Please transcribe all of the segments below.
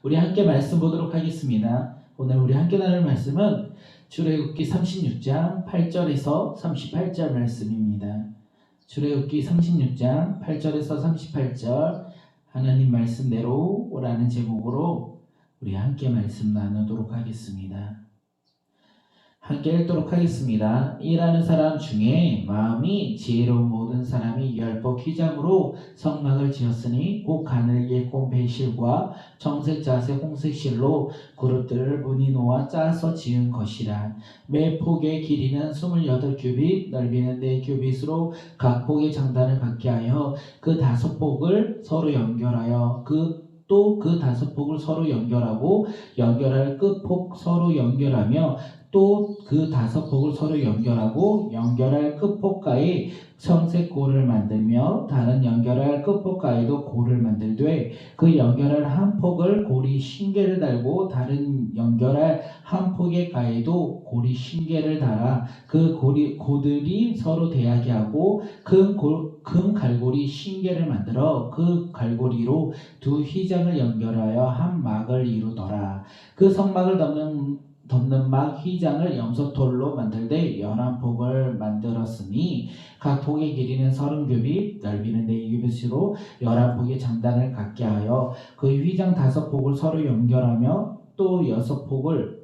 우리 함께 말씀 보도록 하겠습니다. 오늘 우리 함께 나눌 말씀은 출애굽기 36장 8절에서 38절 말씀입니다. 출애굽기 36장 8절에서 38절 하나님 말씀대로라는 제목으로 우리 함께 말씀 나누도록 하겠습니다. 함께 읽도록 하겠습니다. 일하는 사람 중에 마음이 지혜로운 모든 사람이 율법 휘장으로 성막을 지었으니 곧 가늘게 꼰 배실과 청색 자색 홍색 실로 그릇들을 무늬 놓아 짜서 지은 것이라. 매 폭의 길이는 28규빗 넓이는 4규빗으로 각 폭의 장단을 갖게 하여 그 5폭을 서로 연결하여 또 그 5폭을 서로 연결하고 연결할 끝폭 서로 연결하며 또 그 5폭을 서로 연결하고 연결할 끝폭가에 청색 골을 만들며 다른 연결할 끝폭가에도 골을 만들되 그 연결할 한 폭을 고리 신개를 달고 다른 연결할 한 폭의 가에도 고리 신개를 달아 그 고들이 서로 대하게 하고 금 갈고리 신개를 만들어 그 갈고리로 두 휘장을 연결하여 한 막을 이루더라. 그 성막을 덮는 막 휘장을 염소털로 만들되 11폭을 만들었으니 각 폭의 길이는 30규빗 넓이는 4규빗으로 11폭의 장단을 갖게 하여 그 휘장 5폭을 서로 연결하며 또 6폭을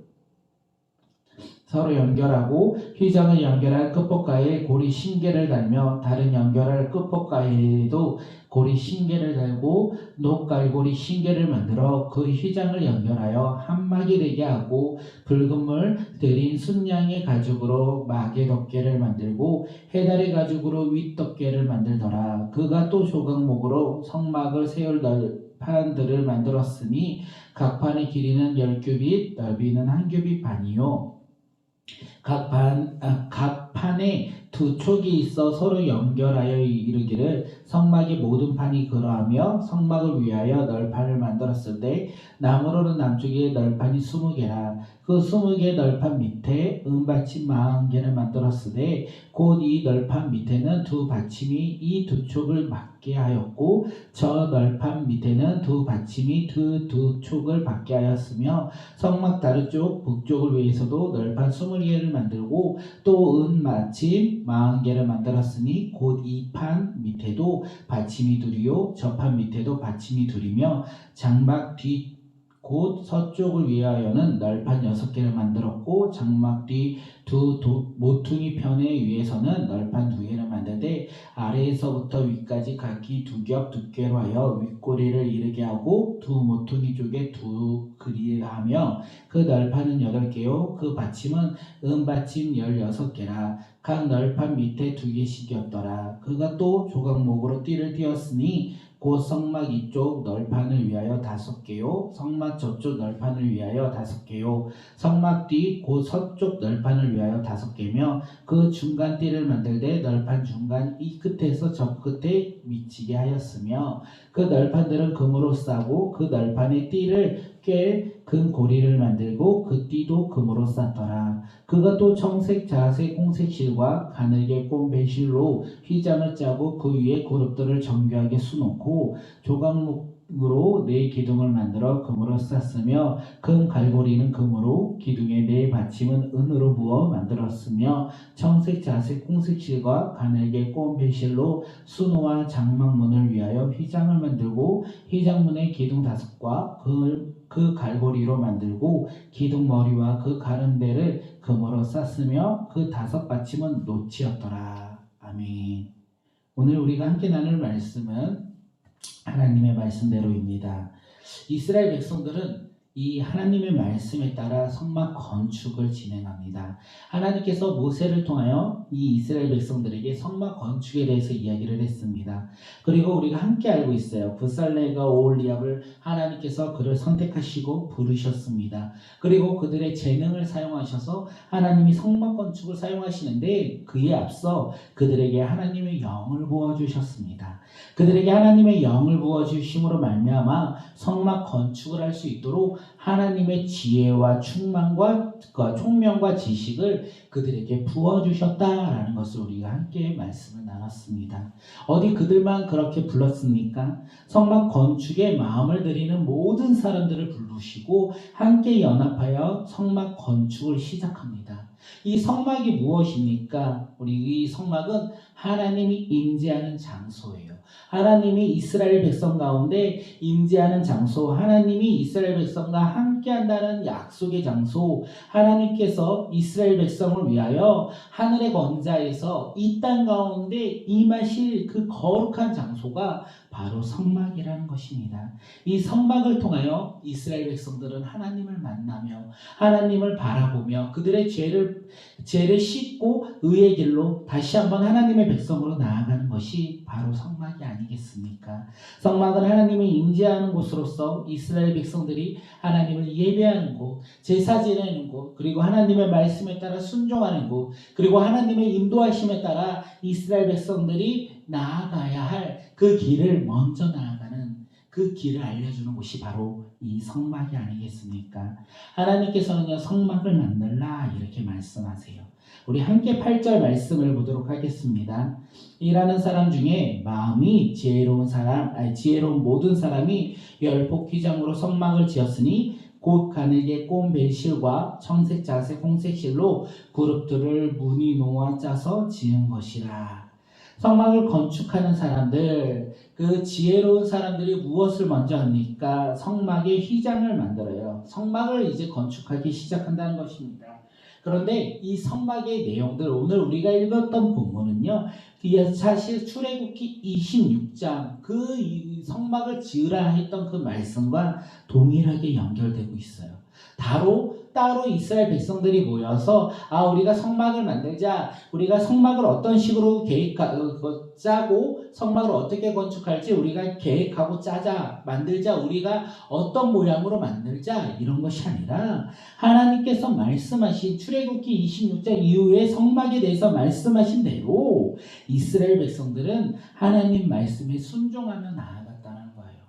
서로 연결하고 휘장을 연결할 끝폭가에 고리 신개를 달며 다른 연결할 끝폭가에도 고리 신개를 달고 녹갈고리 신개를 만들어 그 휘장을 연결하여 한 막이 되게 하고 붉은 물 들인 순양의 가죽으로 막의 덮개를 만들고 해달의 가죽으로 윗덮개를 만들더라. 그가 또 조각목으로 성막을 세울 판들을 만들었으니 각 판의 길이는 10규빗 넓이는 1규빗 반이요 각 판에 2촉이 있어 서로 연결하여 이르기를 성막의 모든 판이 그러하며 성막을 위하여 널판을 만들었을 때 나무로는 남쪽에 널판이 20개라. 그 20개 널판 밑에 은받침 40개를 만들었으되 곧 이 널판 밑에는 두 받침이 이 2촉을 막게 하였고 저 널판 밑에는 두 받침이 두 촉을 받게 하였으며 성막 다른 쪽 북쪽을 위해서도 널판 20개를 만들고 또 은받침 40개를 만들었으니 곧 이 판 밑에도 받침이 둘이요 저 판 밑에도 받침이 둘이며 장막 뒤 곧 서쪽을 위하여는 널판 6개를 만들었고 장막 뒤 두 모퉁이 편에 위에서는 널판 2개를 만들되 아래에서부터 위까지 각기 2겹 두께로 하여 윗꼬리를 이르게 하고 두 모퉁이 쪽에 2그리를 하며 그 널판은 8개요 그 받침은 은받침 16개라. 각 널판 밑에 2개씩이었더라. 그가 또 조각목으로 띠를 띄었으니 곧 성막 이쪽 널판을 위하여 5개요 성막 저쪽 널판을 위하여 5개요 성막 뒤 곧 서쪽 널판을 위하여 5개며 그 중간 띠를 만들되 널판 중간 이 끝에서 저 끝에 미치게 하였으며 그 널판들은 금으로 싸고 그 널판의 띠를 꽤 금 고리를 만들고 그 띠도 금으로 쌌더라. 그가 또 청색 자색 홍색 실과 가늘게 꼰 배실로 휘장을 짜고 그 위에 그릇들을 정교하게 수놓고 조각목으로 4기둥을 만들어 금으로 쌌으며 금 갈고리는 금으로 기둥의 4받침은 은으로 부어 만들었으며 청색 자색 홍색 실과 가늘게 꼰 배실로 수노와 장막문을 위하여 휘장을 만들고 휘장문의 기둥 5과 그 갈고리로 만들고 기둥 머리와 그 가른데를 금으로 쌌으며 그 5받침은 노치였더라. 아멘. 오늘 우리가 함께 나눌 말씀은 하나님의 말씀대로입니다. 이스라엘 백성들은 이 하나님의 말씀에 따라 성막 건축을 진행합니다. 하나님께서 모세를 통하여 이 이스라엘 백성들에게 성막 건축에 대해서 이야기를 했습니다. 그리고 우리가 함께 알고 있어요. 브살레가 오홀리압을 하나님께서 그를 선택하시고 부르셨습니다. 그리고 그들의 재능을 사용하셔서 하나님이 성막 건축을 사용하시는데 그에 앞서 그들에게 하나님의 영을 부어주셨습니다. 그들에게 하나님의 영을 부어주심으로 말미암아 성막 건축을 할 수 있도록 하나님의 지혜와 충만과 총명과 지식을 그들에게 부어주셨다라는 것을 우리가 함께 말씀을 나눴습니다. 어디 그들만 그렇게 불렀습니까? 성막 건축에 마음을 들이는 모든 사람들을 부르시고 함께 연합하여 성막 건축을 시작합니다. 이 성막이 무엇입니까? 우리 이 성막은 하나님이 임재하는 장소예요. 하나님이 이스라엘 백성 가운데 임재하는 장소, 하나님이 이스라엘 백성과 함께한다는 약속의 장소, 하나님께서 이스라엘 백성을 위하여 하늘의 권자에서 이 땅 가운데 임하실 그 거룩한 장소가 바로 성막이라는 것입니다. 이 성막을 통하여 이스라엘 백성들은 하나님을 만나며 하나님을 바라보며 그들의 죄를 씻고 의의 길로 다시 한번 하나님의 백성으로 나아가는 것이 바로 성막이 아니겠습니까? 성막은 하나님이 임재하는 곳으로서 이스라엘 백성들이 하나님을 예배하는 곳, 제사 지내는 곳, 그리고 하나님의 말씀에 따라 순종하는 곳, 그리고 하나님의 인도하심에 따라 이스라엘 백성들이 나아가야 할 그 길을 먼저 나아가는 그 길을 알려주는 곳이 바로 이 성막이 아니겠습니까? 하나님께서는요, 성막을 만들라 이렇게 말씀하세요. 우리 함께 8절 말씀을 보도록 하겠습니다. 일하는 사람 중에 마음이 지혜로운 모든 사람이 열폭 휘장으로 성막을 지었으니 곧 가늘게 꼰 벨실과 청색 자색 홍색 실로 그룹들을 무늬 놓아 짜서 지은 것이라. 성막을 건축하는 사람들, 그 지혜로운 사람들이 무엇을 먼저 합니까? 성막의 휘장을 만들어요. 성막을 이제 건축하기 시작한다는 것입니다. 그런데 이 성막의 내용들, 오늘 우리가 읽었던 본문은요, 사실 출애굽기 26장 그 성막을 지으라 했던 그 말씀과 동일하게 연결되고 있어요. 따로 이스라엘 백성들이 모여서 우리가 성막을 만들자, 우리가 성막을 어떤 식으로 짜고 성막을 어떻게 건축할지 우리가 계획하고 만들자, 우리가 어떤 모양으로 만들자, 이런 것이 아니라 하나님께서 말씀하신 출애굽기 26장 이후에 성막에 대해서 말씀하신 대로 이스라엘 백성들은 하나님 말씀에 순종하며 나아갔다는 거예요.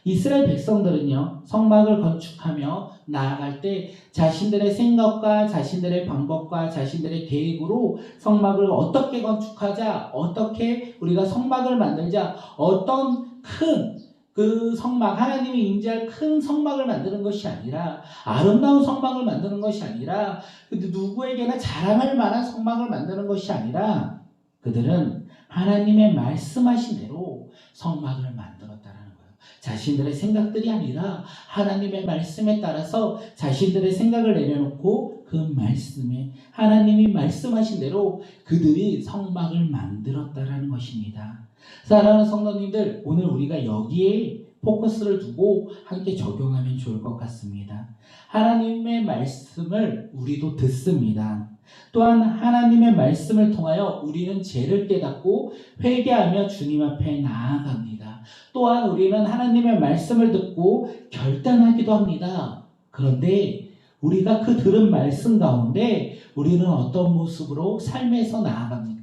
이스라엘 백성들은요, 성막을 건축하며 나아갈 때 자신들의 생각과 자신들의 방법과 자신들의 계획으로 성막을 어떻게 건축하자, 어떻게 우리가 성막을 만들자, 어떤 큰 그 성막, 하나님이 임재할 큰 성막을 만드는 것이 아니라, 아름다운 성막을 만드는 것이 아니라, 누구에게나 자랑할 만한 성막을 만드는 것이 아니라, 그들은 하나님의 말씀하신 대로 성막을 만들었다는 거예요. 자신들의 생각들이 아니라 하나님의 말씀에 따라서 자신들의 생각을 내려놓고 그 말씀에 하나님이 말씀하신 대로 그들이 성막을 만들었다는 것입니다. 사랑하는 성도님들, 오늘 우리가 여기에 포커스를 두고 함께 적용하면 좋을 것 같습니다. 하나님의 말씀을 우리도 듣습니다. 또한 하나님의 말씀을 통하여 우리는 죄를 깨닫고 회개하며 주님 앞에 나아갑니다. 또한 우리는 하나님의 말씀을 듣고 결단하기도 합니다. 그런데 우리가 그 들은 말씀 가운데 우리는 어떤 모습으로 삶에서 나아갑니까?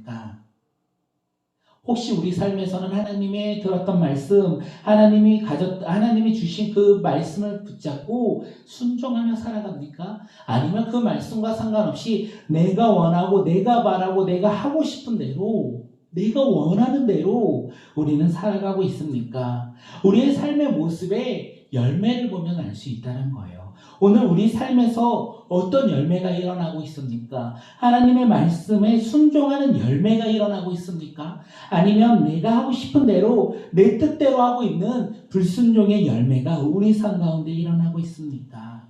혹시 우리 삶에서는 하나님의 들었던 말씀, 하나님이 주신 그 말씀을 붙잡고 순종하며 살아갑니까? 아니면 그 말씀과 상관없이 내가 원하고 내가 바라고 내가 하고 싶은 대로, 내가 원하는 대로 우리는 살아가고 있습니까? 우리의 삶의 모습에 열매를 보면 알 수 있다는 거예요. 오늘 우리 삶에서 어떤 열매가 일어나고 있습니까? 하나님의 말씀에 순종하는 열매가 일어나고 있습니까? 아니면 내가 하고 싶은 대로 내 뜻대로 하고 있는 불순종의 열매가 우리 삶 가운데 일어나고 있습니까?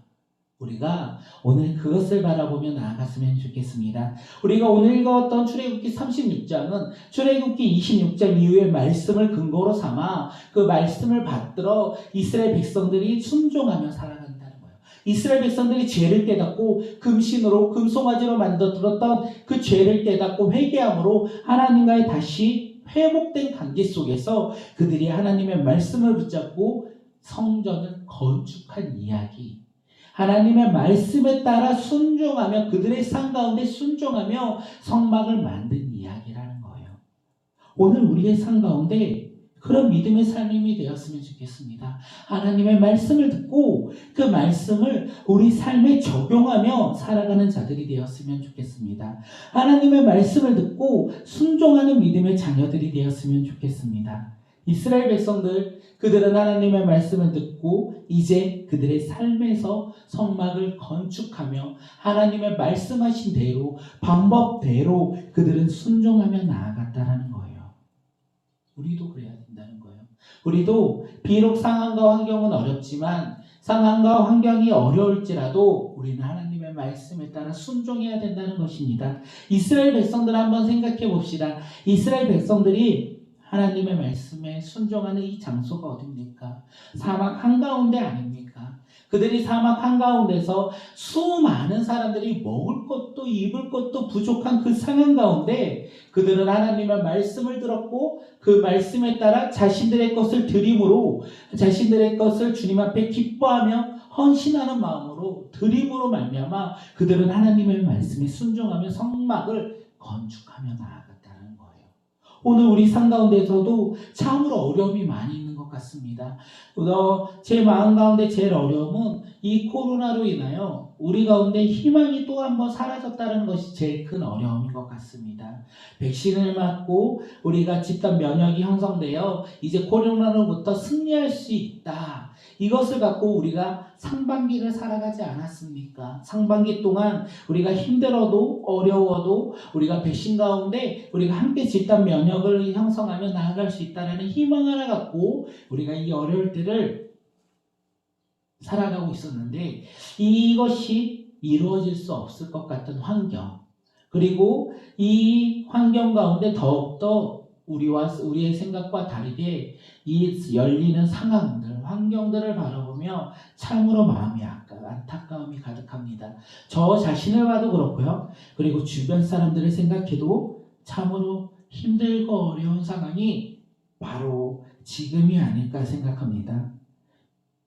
우리가 오늘 그것을 바라보며 나아갔으면 좋겠습니다. 우리가 오늘 읽었던 출애굽기 36장은 출애굽기 26장 이후의 말씀을 근거로 삼아 그 말씀을 받들어 이스라엘 백성들이 순종하며 살아간다는 거예요. 이스라엘 백성들이 죄를 깨닫고 금신으로 금송아지로 만들었던 그 죄를 깨닫고 회개함으로 하나님과의 다시 회복된 관계 속에서 그들이 하나님의 말씀을 붙잡고 성전을 건축한 이야기, 하나님의 말씀에 따라 순종하며 그들의 삶 가운데 순종하며 성막을 만든 이야기라는 거예요. 오늘 우리의 삶 가운데 그런 믿음의 삶이 되었으면 좋겠습니다. 하나님의 말씀을 듣고 그 말씀을 우리 삶에 적용하며 살아가는 자들이 되었으면 좋겠습니다. 하나님의 말씀을 듣고 순종하는 믿음의 자녀들이 되었으면 좋겠습니다. 이스라엘 백성들, 그들은 하나님의 말씀을 듣고 이제 그들의 삶에서 성막을 건축하며 하나님의 말씀하신 대로, 방법대로 그들은 순종하며 나아갔다라는 거예요. 우리도 그래야 된다는 거예요. 우리도 비록 상황과 환경은 어렵지만 상황과 환경이 어려울지라도 우리는 하나님의 말씀에 따라 순종해야 된다는 것입니다. 이스라엘 백성들 한번 생각해 봅시다. 이스라엘 백성들이 하나님의 말씀에 순종하는 이 장소가 어디입니까? 사막 한가운데 아닙니까? 그들이 사막 한가운데서 수많은 사람들이 먹을 것도 입을 것도 부족한 그 상황 가운데 그들은 하나님의 말씀을 들었고 그 말씀에 따라 자신들의 것을 드림으로, 자신들의 것을 주님 앞에 기뻐하며 헌신하는 마음으로 드림으로 말미암아 그들은 하나님의 말씀에 순종하며 성막을 건축하며 나아갔다는 거예요. 오늘 우리 삶 가운데서도 참으로 어려움이 많이 있는 것 같습니다. 제 마음 가운데 제일 어려움은 이 코로나로 인하여 우리 가운데 희망이 또 한 번 사라졌다는 것이 제일 큰 어려움인 것 같습니다. 백신을 맞고 우리가 집단 면역이 형성되어 이제 코로나로부터 승리할 수 있다. 이것을 갖고 우리가 상반기를 살아가지 않았습니까? 상반기 동안 우리가 힘들어도 어려워도 우리가 백신 가운데 우리가 함께 집단 면역을 형성하며 나아갈 수 있다는 희망 하나 갖고 우리가 이 어려울 때를 살아가고 있었는데 이것이 이루어질 수 없을 것 같은 환경, 그리고 이 환경 가운데 더욱더 우리의 생각과 다르게 이 열리는 상황들, 환경들을 바라보며 참으로 마음이 안타까움이 가득합니다. 저 자신을 봐도 그렇고요. 그리고 주변 사람들을 생각해도 참으로 힘들고 어려운 상황이 바로 지금이 아닐까 생각합니다.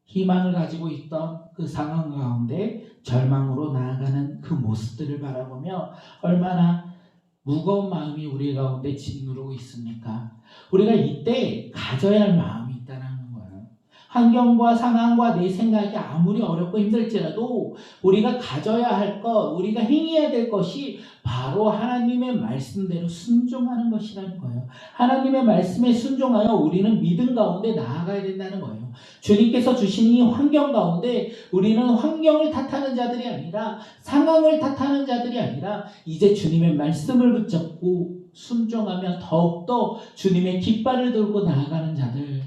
희망을 가지고 있던 그 상황 가운데 절망으로 나아가는 그 모습들을 바라보며 얼마나 무거운 마음이 우리 가운데 짓누르고 있습니까? 우리가 이때 가져야 할 마음이 있다는 거예요. 환경과 상황과 내 생각이 아무리 어렵고 힘들지라도 우리가 가져야 할 것, 우리가 행해야 될 것이 바로 하나님의 말씀대로 순종하는 것이라는 거예요. 하나님의 말씀에 순종하여 우리는 믿음 가운데 나아가야 된다는 거예요. 주님께서 주신 이 환경 가운데 우리는 환경을 탓하는 자들이 아니라, 상황을 탓하는 자들이 아니라 이제 주님의 말씀을 붙잡고 순종하며 더욱더 주님의 깃발을 들고 나아가는 자들,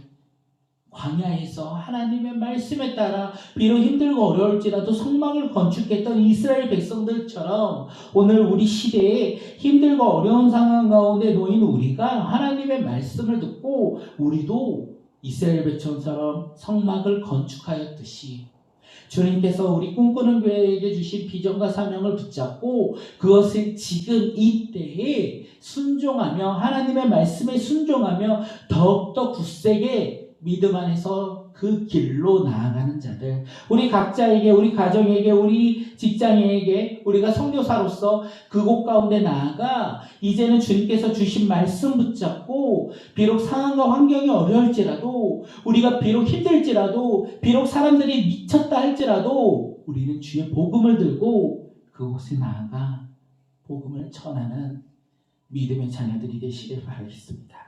광야에서 하나님의 말씀에 따라 비록 힘들고 어려울지라도 성막을 건축했던 이스라엘 백성들처럼 오늘 우리 시대에 힘들고 어려운 상황 가운데 놓인 우리가 하나님의 말씀을 듣고 우리도 이스라엘 백성처럼 성막을 건축하였듯이 주님께서 우리 꿈꾸는 교회에게 주신 비전과 사명을 붙잡고 그것을 지금 이때에 순종하며 하나님의 말씀에 순종하며 더욱더 굳세게 믿음 안에서 그 길로 나아가는 자들, 우리 각자에게, 우리 가정에게, 우리 직장에게 우리가 선교사로서 그곳 가운데 나아가 이제는 주님께서 주신 말씀 붙잡고 비록 상황과 환경이 어려울지라도, 우리가 비록 힘들지라도, 비록 사람들이 미쳤다 할지라도 우리는 주의 복음을 들고 그곳에 나아가 복음을 전하는 믿음의 자녀들이 되시길 바라겠습니다.